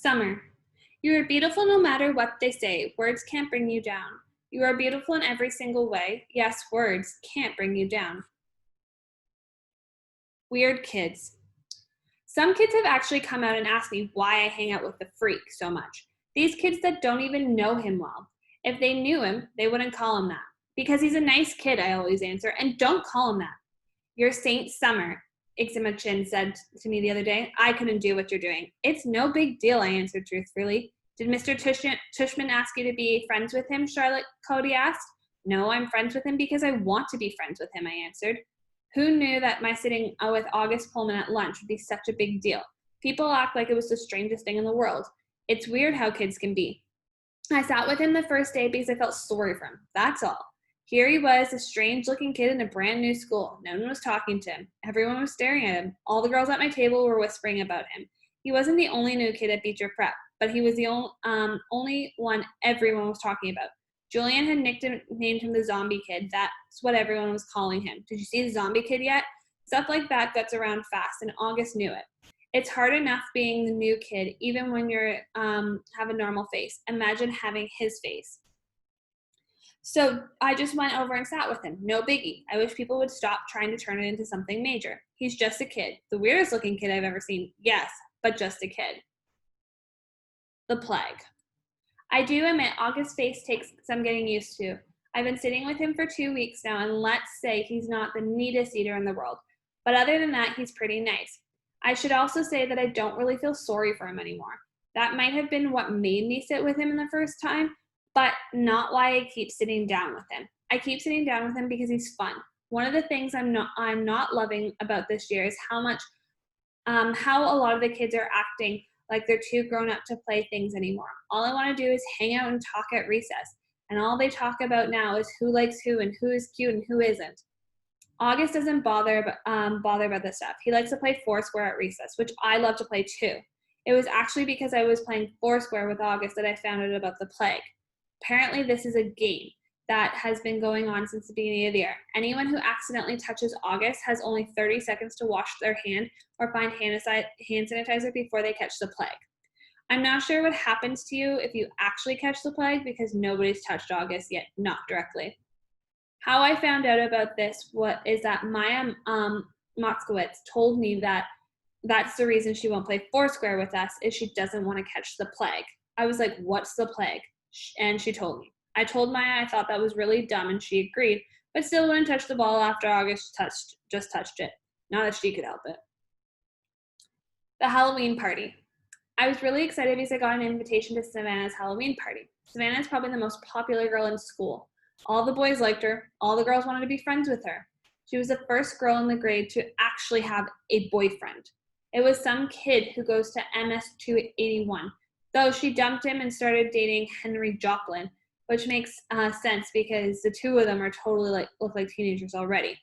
Summer. You are beautiful no matter what they say. Words can't bring you down. You are beautiful in every single way. Yes, words can't bring you down. Weird kids. Some kids have actually come out and asked me why I hang out with the freak so much. These kids that don't even know him well. If they knew him, they wouldn't call him that. Because he's a nice kid, I always answer, and don't call him that. You're Saint Summer, Ixima Chin said to me the other day. I couldn't do what you're doing. It's no big deal, I answered truthfully. Did Mr. Tushman ask you to be friends with him? Charlotte Cody asked. No, I'm friends with him because I want to be friends with him, I answered. Who knew that my sitting with August Pullman at lunch would be such a big deal? People act like it was the strangest thing in the world. It's weird how kids can be. I sat with him the first day because I felt sorry for him. That's all. Here he was, a strange-looking kid in a brand new school. No one was talking to him. Everyone was staring at him. All the girls at my table were whispering about him. He wasn't the only new kid at Beecher Prep, but he was the only one everyone was talking about. Julian had named him the zombie kid. That's what everyone was calling him. Did you see the zombie kid yet? Stuff like that gets around fast, and August knew it. It's hard enough being the new kid, even when you have a normal face. Imagine having his face. So I just went over and sat with him. No biggie. I wish people would stop trying to turn it into something major. He's just a kid. The weirdest looking kid I've ever seen. Yes, but just a kid. The plague. I do admit August's face takes some getting used to. I've been sitting with him for 2 weeks now, and let's say he's not the neatest eater in the world. But other than that, he's pretty nice. I should also say that I don't really feel sorry for him anymore. That might have been what made me sit with him in the first time, but not why I keep sitting down with him. I keep sitting down with him because he's fun. One of the things I'm not loving about this year is how a lot of the kids are acting like they're too grown up to play things anymore. All I want to do is hang out and talk at recess, and all they talk about now is who likes who and who is cute and who isn't. August doesn't bother about this stuff. He likes to play Foursquare at recess, which I love to play too. It was actually because I was playing Foursquare with August that I found out about the plague. Apparently, this is a game that has been going on since the beginning of the year. Anyone who accidentally touches August has only 30 seconds to wash their hand or find hand sanitizer before they catch the plague. I'm not sure what happens to you if you actually catch the plague because nobody's touched August yet, not directly. How I found out about this is that Maya Moskowitz told me that that's the reason she won't play Foursquare with us is she doesn't want to catch the plague. I was like, what's the plague? And she told me. I told Maya I thought that was really dumb, and she agreed, but still wouldn't touch the ball after August just touched it. Not that she could help it. The Halloween party. I was really excited because I got an invitation to Savannah's Halloween party. Savannah is probably the most popular girl in school. All the boys liked her. All the girls wanted to be friends with her. She was the first girl in the grade to actually have a boyfriend. It was some kid who goes to MS 281, though she dumped him and started dating Henry Joplin, which makes sense because the two of them are totally look like teenagers already.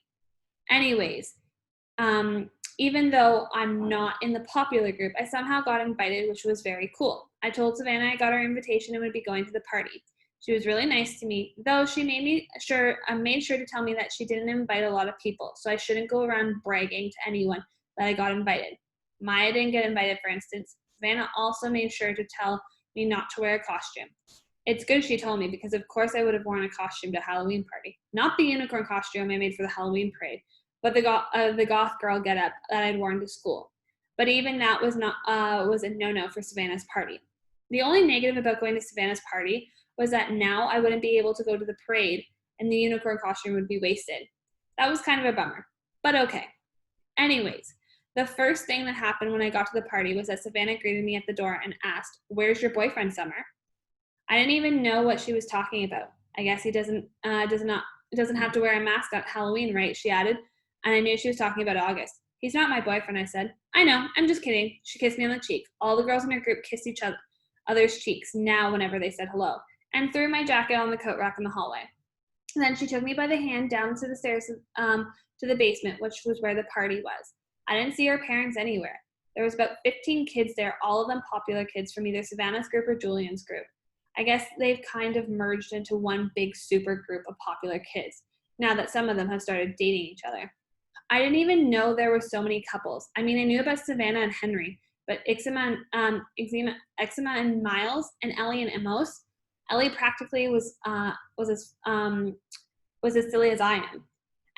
Anyways, even though I'm not in the popular group, I somehow got invited, which was very cool. I told Savannah I got her invitation and would be going to the party. She was really nice to me, though she made sure to tell me that she didn't invite a lot of people, so I shouldn't go around bragging to anyone that I got invited. Maya didn't get invited, for instance. Savannah also made sure to tell me not to wear a costume. It's good she told me because, of course, I would have worn a costume to a Halloween party. Not the unicorn costume I made for the Halloween parade, but the goth girl getup that I'd worn to school. But even that was a no-no for Savannah's party. The only negative about going to Savannah's party was that now I wouldn't be able to go to the parade and the unicorn costume would be wasted. That was kind of a bummer, but okay. Anyways, the first thing that happened when I got to the party was that Savannah greeted me at the door and asked, "Where's your boyfriend, Summer?" I didn't even know what she was talking about. I guess he doesn't have to wear a mask at Halloween, right? She added, and I knew she was talking about August. "He's not my boyfriend," I said. "I know, I'm just kidding." She kissed me on the cheek. All the girls in her group kissed each other's cheeks now whenever they said hello, and threw my jacket on the coat rack in the hallway. And then she took me by the hand down to the stairs to the basement, which was where the party was. I didn't see her parents anywhere. There was about 15 kids there, all of them popular kids from either Savannah's group or Julian's group. I guess they've kind of merged into one big super group of popular kids, now that some of them have started dating each other. I didn't even know there were so many couples. I mean, I knew about Savannah and Henry, but eczema in Miles, and Ellie in Amos. Ellie practically was as silly as I am.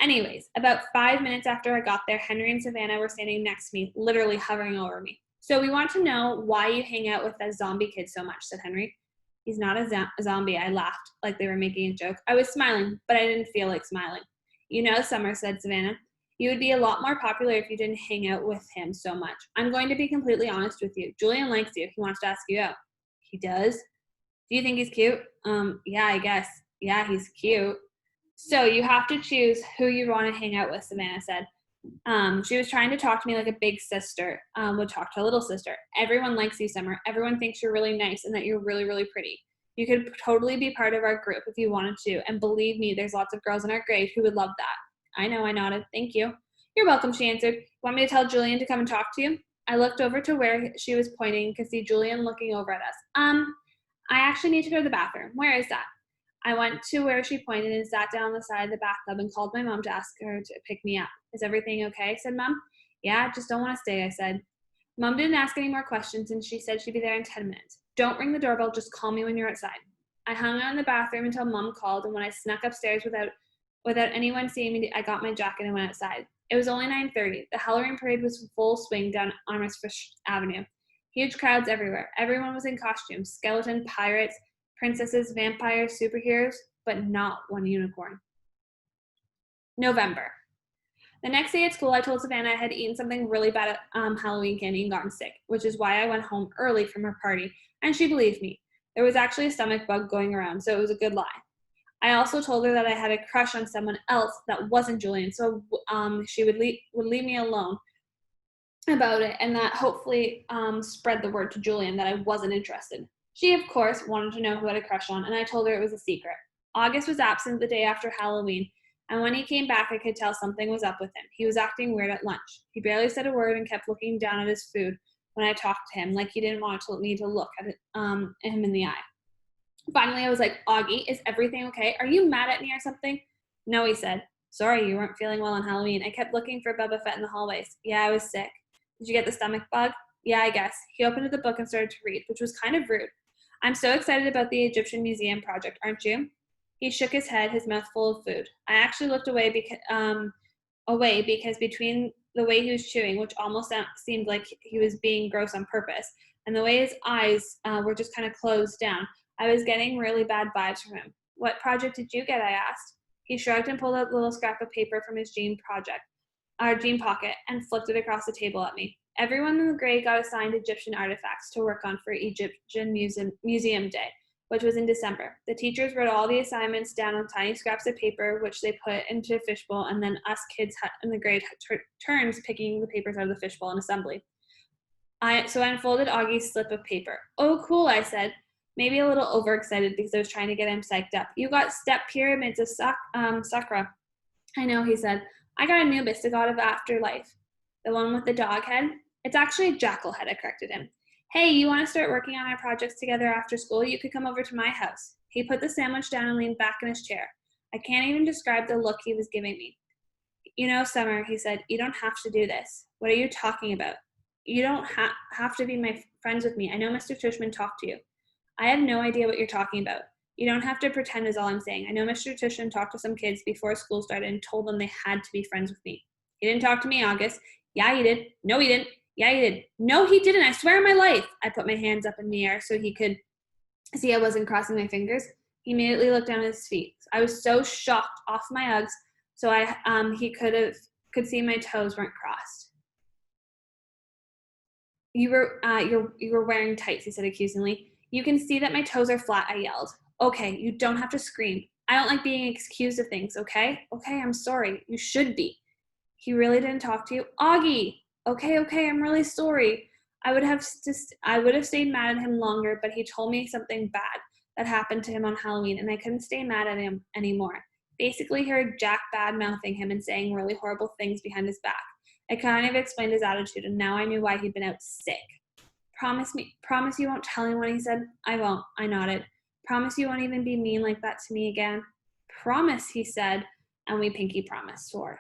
Anyways, about 5 minutes after I got there, Henry and Savannah were standing next to me, literally hovering over me. So we want to know why you hang out with that zombie kid so much, said Henry. He's not a zombie, I laughed, like they were making a joke. I was smiling, but I didn't feel like smiling. You know, Summer, said Savannah, you would be a lot more popular if you didn't hang out with him so much. I'm going to be completely honest with you. Julian likes you. He wants to ask you out. He does? Do you think he's cute? Yeah, I guess. Yeah, he's cute. So you have to choose who you want to hang out with, Savannah said. She was trying to talk to me like a big sister would talk to a little sister. Everyone likes you, Summer. Everyone thinks you're really nice and that you're really, really pretty. You could totally be part of our group if you wanted to. And believe me, there's lots of girls in our grade who would love that. I know, I nodded. Thank you. You're welcome, she answered. Want me to tell Julian to come and talk to you? I looked over to where she was pointing and could see Julian looking over at us. I actually need to go to the bathroom. Where is that? I went to where she pointed and sat down on the side of the bathtub and called my mom to ask her to pick me up. Is everything okay? Said Mom. Yeah, just don't want to stay, I said. Mom didn't ask any more questions and she said she'd be there in 10 minutes. Don't ring the doorbell, just call me when you're outside. I hung out in the bathroom until Mom called, and when I snuck upstairs without anyone seeing me, I got my jacket and went outside. It was only 9:30. The Halloween parade was full swing down Amherstfish Avenue. Huge crowds everywhere. Everyone was in costumes, skeleton, pirates, princesses, vampires, superheroes, but not one unicorn. November. The next day at school, I told Savannah I had eaten something really bad at Halloween candy and gotten sick, which is why I went home early from her party, and she believed me. There was actually a stomach bug going around, so it was a good lie. I also told her that I had a crush on someone else that wasn't Julian, so she would leave me alone about it, and that hopefully spread the word to Julian that I wasn't interested. She, of course, wanted to know who I had a crush on, and I told her it was a secret. August was absent the day after Halloween, and when he came back, I could tell something was up with him. He was acting weird at lunch. He barely said a word and kept looking down at his food when I talked to him, like he didn't want me to look at him in the eye. Finally, I was like, Augie, is everything okay? Are you mad at me or something? No, he said. Sorry, you weren't feeling well on Halloween. I kept looking for Boba Fett in the hallways. Yeah, I was sick. Did you get the stomach bug? Yeah, I guess. He opened the book and started to read, which was kind of rude. I'm so excited about the Egyptian Museum project, aren't you? He shook his head, his mouth full of food. I actually looked away because between the way he was chewing, which almost seemed like he was being gross on purpose, and the way his eyes were just kind of closed down, I was getting really bad vibes from him. What project did you get? I asked. He shrugged and pulled out a little scrap of paper from his jean pocket, and flipped it across the table at me. Everyone in the grade got assigned Egyptian artifacts to work on for Egyptian Museum Day, which was in December. The teachers wrote all the assignments down on tiny scraps of paper, which they put into a fishbowl, and then us kids in the grade took turns picking the papers out of the fishbowl in assembly. So I unfolded Augie's slip of paper. Oh, cool, I said, maybe a little overexcited because I was trying to get him psyched up. You got step pyramids of Sakra. I know, he said. I got Anubis, the god of afterlife. The one with the dog head? It's actually a jackal head, I corrected him. Hey, you want to start working on our projects together after school? You could come over to my house. He put the sandwich down and leaned back in his chair. I can't even describe the look he was giving me. You know, Summer, he said, you don't have to do this. What are you talking about? You don't have to be my friends with me. I know Mr. Tushman talked to you. I have no idea what you're talking about. You don't have to pretend is all I'm saying. I know Mr. Tushman talked to some kids before school started and told them they had to be friends with me. He didn't talk to me, August. Yeah, he did. No, he didn't. Yeah, he did. No, he didn't. I swear on my life. I put my hands up in the air so he could see I wasn't crossing my fingers. He immediately looked down at his feet. I was so shocked off my Uggs, so he could see my toes weren't crossed. You were wearing tights, he said accusingly. You can see that my toes are flat, I yelled. Okay, you don't have to scream. I don't like being accused of things, okay? Okay, I'm sorry. You should be. He really didn't talk to you? Augie! Okay, I'm really sorry. I would have stayed mad at him longer, but he told me something bad that happened to him on Halloween, and I couldn't stay mad at him anymore. Basically, heard Jack bad-mouthing him and saying really horrible things behind his back. It kind of explained his attitude, and now I knew why he'd been out sick. Promise you won't tell anyone, he said. I won't, I nodded. Promise you won't even be mean like that to me again? Promise, he said, and we pinky promised, swore.